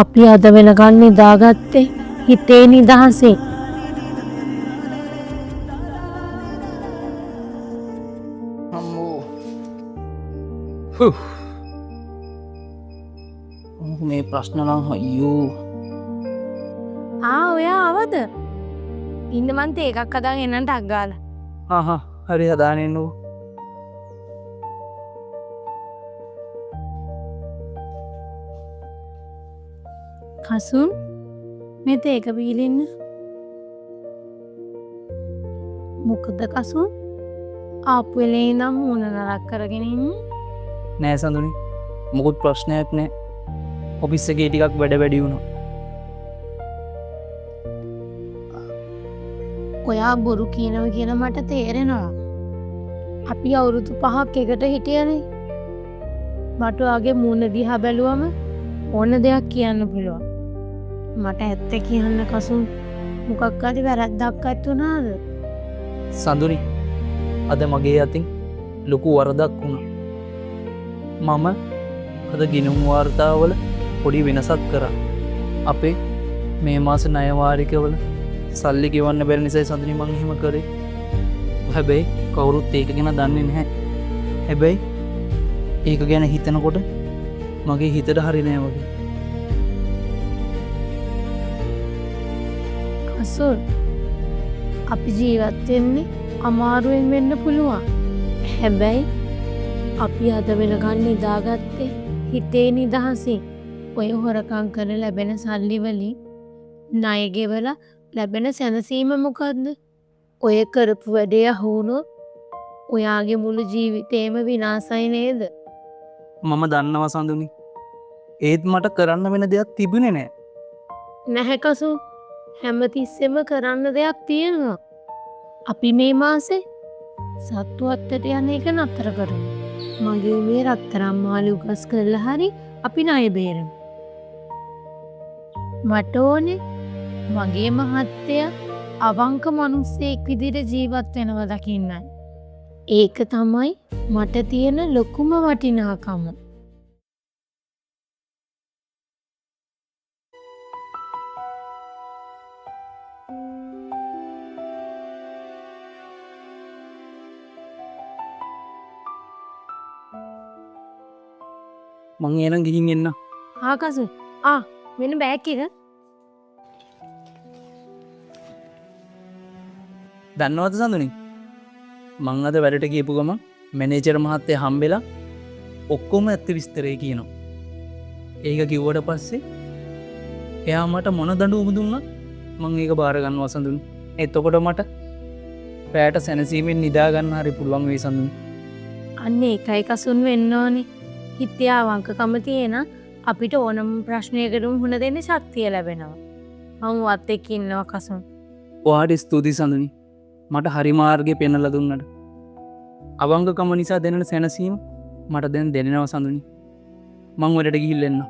අපි අද වෙනකන් නිදාගත්තේ හිතේ නිදහසේ. අම්මෝ මේ ප්‍රශ්න නම් අයියෝ ඔයා ආවද? ඉන්න මං තේ එකක් හදාගෙන එන්නට අග්ගාලා. හරි හදානෙන්නු කසුන් මේ තේ එක බීලින්න. මොකද කසුන් ආපු වෙලේ ඉඳන් මූණ නරක් කරගෙන ඉන්නේ. නෑ සඳුනි මොකුත් ප්‍රශ්නයක් නෑ ඔෆිස් එකේ ටිකක් වැඩ වැඩි වුණා ඔයා බොරු කියනව කියලා මට තේරෙනවා. අපි අවුරුදු 5ක් එකට හිටියනේ. මට ඔයාගේ මූණ දිහා බැලුවම ඕන දෙයක් කියන්න පුළුවන්. මට ඇත්ත කියන්න කසුන් මොකක් හරි වැරද්දක් ඇතුණාද? සඳුනි අද මගේ අතින් ලොකු වරදක් වුණා. මම අද ගිනුම් වාර්තාවල පොඩි වෙනසක් කරා. අපේ මේ මාස ණයවාරිකවල සල්ලි ගෙවන්න බැරි නිසා සඳුනි මං එහෙම කරේ. හැබැයි කවුරුත් ඒක ගැන දන්නේ නැහැ. හැබැයි ඒක ගැන හිතනකොට මගේ හිතට හරි නෑ වගේ. කසුන් අපි ජීවත් වෙන්නේ අමාරුවෙන් වෙන්න පුළුවන්. හැබැයි අපි අද වෙනකන් නිදාගත්තේ හිතේ නිදහසින්. ඔය හොරකම් කර ලැබෙන සල්ලි වලින් ණය ගෙවලා ලැබෙන සැනසීම මොකද්ද? ඔය කරපු වැඩේ අහුනොත් ඔයාගේ මුළු ජීවිතේම විනාශයි නේද? මම දන්නවා සඳුනි. ඒත් මට කරන්න වෙන දෙයක් තිබුණේ නෑ. නැහැ කසුන්. හැමතිස්සෙම කරන්න දෙයක් තියෙනවා. අපි මේ මාසේ සත්තු අත්තට යන එක නතර කරමු. මගේ මේ රත්තරන් මාළු උගස් කරලා හරි අපි ණය බේරමු. මට ඕනේ මගේ මහත්තයා අවංක මිනිස්සෙක් විදිහට ජීවත් වෙනවා දකින්නයි. ඒක තමයි මට තියෙන ලොකුම වටිනාකම. මං එනම් ගිහින් එන්න. කසුන් වෙන බෑග් එක දන්නවද සඳුනි මං අද වැඩට කියපු ගම මැනේජර් මහත්තය හම්බෙලා ඔක්කොම ඇත්ත විස්තරය කියනවා. ඒක කිව්වට පස්සේ එයා මට මොන දඬුවම දුන්නත් මං ඒක බාරගන්නවා සඳුනි. එතකොට මට පෑට සැනසීමෙන් නිදාගන්න හරි පුළුවන් වේ සඳුනි. අන්න ඒකයි කසුන් වෙන්න ඕනේ. හිතේ අවංකකම තියෙන අපිට ඕනම ප්‍රශ්නයකට මුහුණ දෙන්න ශක්තිය ලැබෙනවා. මම වත් එක්ක ඉන්නවා කසුන්. ඔයාට ස්තුතියි සඳුනි. මට හරි මාර්ගය පෙන්වලා දුන්නට. අවංකකම නිසා දැනෙන සැනසීම මට දැන් දැනෙනවා සඳුනි. මං වැඩට ගිහිල්ලා එන්න.